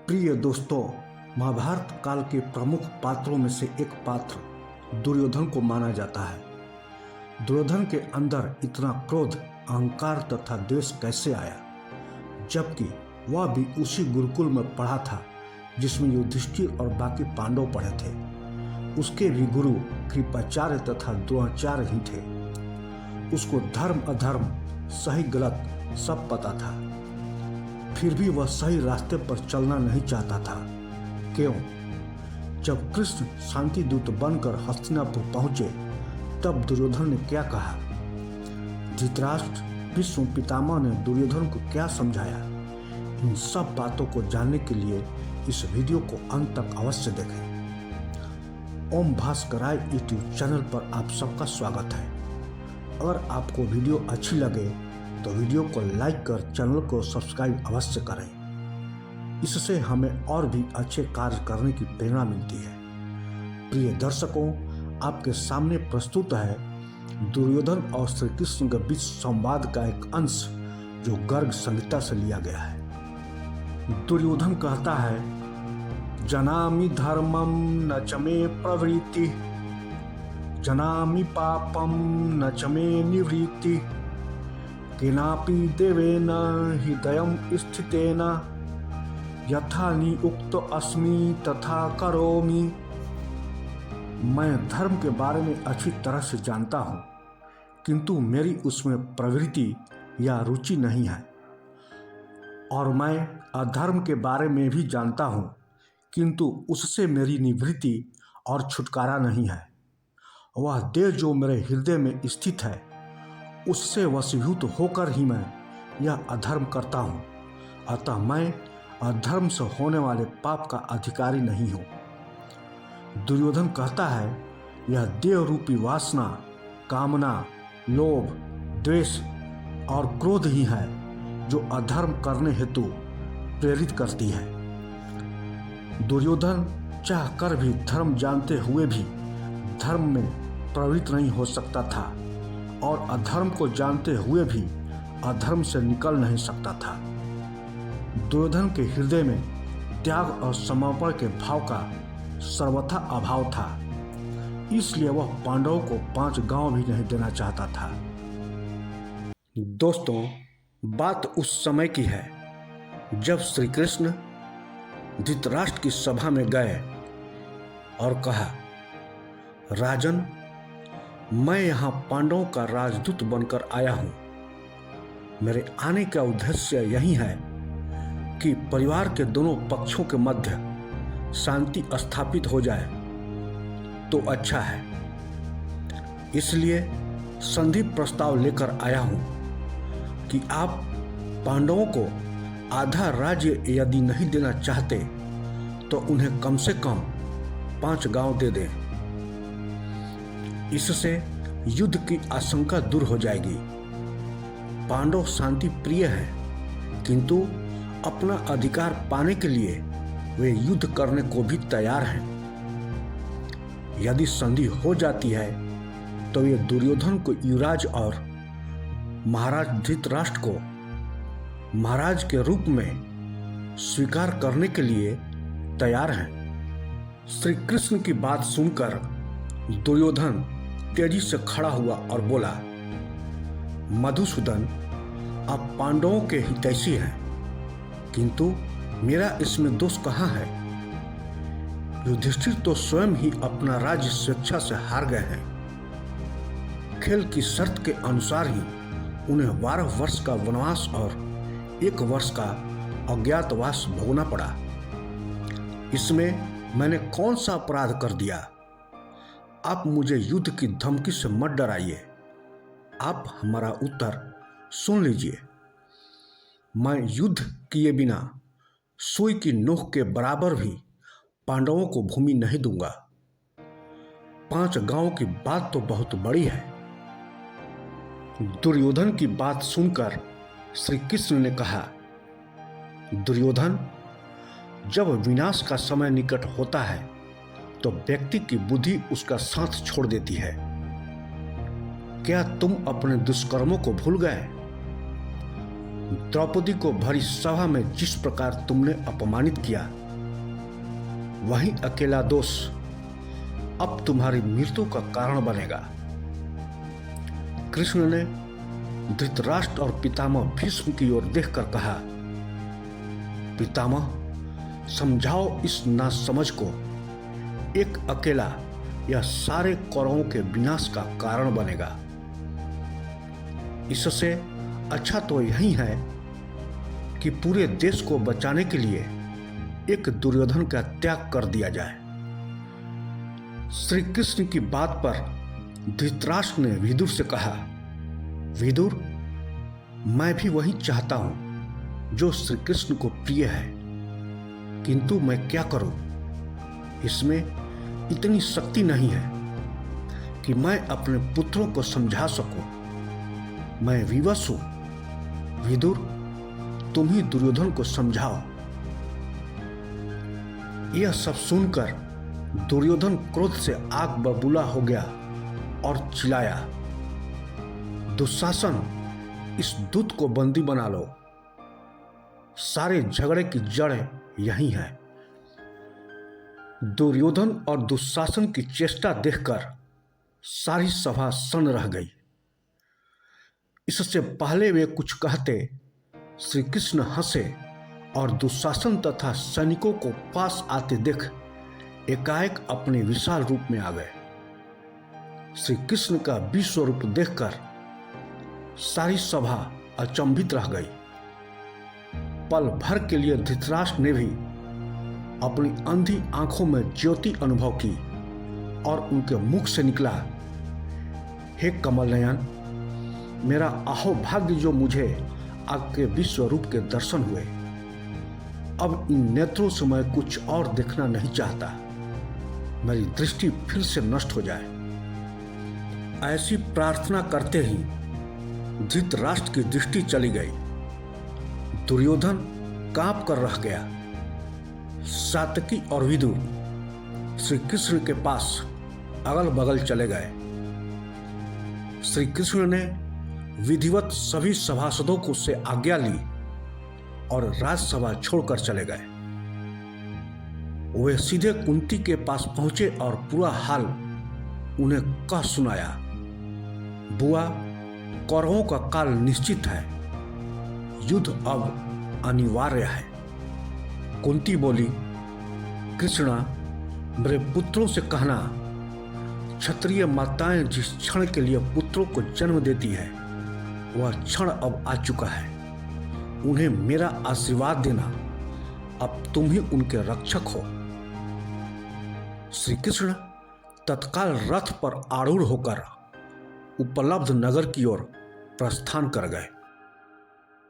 प्रिय दोस्तों, महाभारत काल के प्रमुख पात्रों में से एक पात्र दुर्योधन को माना जाता है। दुर्योधन के अंदर इतना क्रोध, अहंकार तथा द्वेष कैसे आया, जबकि वह भी उसी गुरुकुल में पढ़ा था जिसमें युधिष्ठिर और बाकी पांडव पढ़े थे। उसके भी गुरु कृपाचार्य तथा द्रोणाचार्य ही थे। उसको धर्म अधर्म, सही गलत सब पता था, फिर भी वह सही रास्ते पर चलना नहीं चाहता था। क्यों? जब कृष्ण शांति दूत बनकर हस्तिनापुर पहुंचे, तब दुर्योधन ने क्या कहा, धृतराष्ट्र भीष्म पितामह ने दुर्योधन को क्या समझाया, इन सब बातों को जानने के लिए इस वीडियो को अंत तक अवश्य देखें। ओम भास्कराय यूट्यूब चैनल पर आप सबका स्वागत है। अगर आपको वीडियो अच्छी लगे तो वीडियो को लाइक कर चैनल को सब्सक्राइब अवश्य करें। इससे हमें और भी अच्छे कार्य करने की प्रेरणा मिलती है। प्रिय दर्शकों, आपके सामने प्रस्तुत है दुर्योधन और श्री कृष्ण के बीच संवाद का एक अंश जो गर्ग संहिता से लिया गया है। दुर्योधन कहता है, जनामि धर्मम न च मे प्रवृत्ति, जनामि पापम न च मे निवृत्ति, केनापि देवेन हृदयं स्थितेन, यथा नियुक्त अस्मि तथा करोमि। मैं धर्म के बारे में अच्छी तरह से जानता हूँ, किंतु मेरी उसमें प्रवृत्ति या रुचि नहीं है। और मैं अधर्म के बारे में भी जानता हूँ, किंतु उससे मेरी निवृत्ति और छुटकारा नहीं है। वह देह जो मेरे हृदय में स्थित है, उससे वशीभूत होकर ही मैं यह अधर्म करता हूँ। अतः मैं अधर्म से होने वाले पाप का अधिकारी नहीं हूँ। दुर्योधन कहता है, यह देह रूपी वासना, कामना, लोभ, द्वेष और क्रोध ही है जो अधर्म करने हेतु प्रेरित करती है। दुर्योधन चाहकर भी धर्म जानते हुए भी धर्म में प्रवृत्त नहीं हो सकता था और अधर्म को जानते हुए भी अधर्म से निकल नहीं सकता था। दुर्योधन के हृदय में त्याग और समर्पण के भाव का सर्वथा अभाव था, इसलिए वह पांडवों को 5 गांव भी नहीं देना चाहता था। दोस्तों, बात उस समय की है जब श्री कृष्ण धृतराष्ट्र की सभा में गए और कहा, राजन, मैं यहाँ पांडवों का राजदूत बनकर आया हूँ। मेरे आने का उद्देश्य यही है कि परिवार के दोनों पक्षों के मध्य शांति स्थापित हो जाए तो अच्छा है। इसलिए संधि प्रस्ताव लेकर आया हूँ कि आप पांडवों को आधा राज्य यदि नहीं देना चाहते तो उन्हें कम से कम 5 गांव दे दें। इससे युद्ध की आशंका दूर हो जाएगी। पांडव शांति प्रिय हैं, किंतु अपना अधिकार पाने के लिए वे युद्ध करने को भी तैयार हैं। यदि संधि हो जाती है तो वे दुर्योधन को युवराज और महाराज धृतराष्ट्र को महाराज के रूप में स्वीकार करने के लिए तैयार हैं। श्री कृष्ण की बात सुनकर दुर्योधन तेजी से खड़ा हुआ और बोला, मधुसूदन, आप पांडवों के हितैषी हैं, किंतु मेरा इसमें दोष कहाँ है? युधिष्ठिर तो स्वयं ही अपना राज्य स्वेच्छा से हार गए हैं। खेल की शर्त के अनुसार ही उन्हें 12 वर्ष का वनवास और 1 वर्ष का अज्ञातवास भोगना पड़ा। इसमें मैंने कौन सा अपराध कर दिया? आप मुझे युद्ध की धमकी से मत डराइए। आप हमारा उत्तर सुन लीजिए। मैं युद्ध किए बिना सुई की नोक के बराबर भी पांडवों को भूमि नहीं दूंगा। 5 गांव की बात तो बहुत बड़ी है। दुर्योधन की बात सुनकर श्री कृष्ण ने कहा, दुर्योधन, जब विनाश का समय निकट होता है तो व्यक्ति की बुद्धि उसका साथ छोड़ देती है। क्या तुम अपने दुष्कर्मों को भूल गए? द्रौपदी को भरी सभा में जिस प्रकार तुमने अपमानित किया, वही अकेला दोष अब तुम्हारी मृत्यु का कारण बनेगा। कृष्ण ने धृतराष्ट्र और पितामह भीष्म की ओर देखकर कहा, पितामह, समझाओ इस नासमझ को। एक अकेला यह सारे कौरवों के विनाश का कारण बनेगा। इससे अच्छा तो यही है कि पूरे देश को बचाने के लिए एक दुर्योधन का त्याग कर दिया जाए। श्री कृष्ण की बात पर धृतराष्ट्र ने विदुर से कहा, विदुर, मैं भी वही चाहता हूं जो श्री कृष्ण को प्रिय है, किंतु मैं क्या करूं? इसमें इतनी शक्ति नहीं है कि मैं अपने पुत्रों को समझा सकूं। मैं विवश हूं। विदुर, तुम ही दुर्योधन को समझाओ। यह सब सुनकर दुर्योधन क्रोध से आग बबूला हो गया और चिल्लाया, दुशासन, इस दूत को बंदी बना लो। सारे झगड़े की जड़ यही है। दुर्योधन और दुशासन की चेष्टा देखकर सारी सभा सन्न रह गई। इससे पहले वे कुछ कहते, श्री कृष्ण हंसे और दुशासन तथा सैनिकों को पास आते देख एकाएक अपने विशाल रूप में आ गए। श्री कृष्ण का विश्व रूप देखकर सारी सभा अचंभित रह गई। पल भर के लिए धृतराष्ट्र ने भी अपनी अंधी आंखों में ज्योति अनुभव की और उनके मुख से निकला, हे कमल नयन, मेरा अहोभाग्य जो मुझे आपके विश्व रूप के दर्शन हुए। अब इन नेत्रों से मैं कुछ और देखना नहीं चाहता। मेरी दृष्टि फिर से नष्ट हो जाए। ऐसी प्रार्थना करते ही धृतराष्ट्र की दृष्टि चली गई। दुर्योधन कांप कर रह गया। सात्यकी और विदुर श्री कृष्ण के पास अगल बगल चले गए। श्री कृष्ण ने विधिवत सभी सभासदों को से आज्ञा ली और राजसभा छोड़कर चले गए। वे सीधे कुंती के पास पहुंचे और पूरा हाल उन्हें कह सुनाया। बुआ, कौरवों का काल निश्चित है, युद्ध अब अनिवार्य है। कुंती बोली, कृष्णा, मेरे पुत्रों से कहना, क्षत्रिय माताएं जिस क्षण के लिए पुत्रों को जन्म देती है, वह क्षण अब आ चुका है। उन्हें मेरा आशीर्वाद देना। अब तुम ही उनके रक्षक हो। श्री कृष्ण तत्काल रथ पर आरूढ़ होकर उपलब्ध नगर की ओर प्रस्थान कर गए।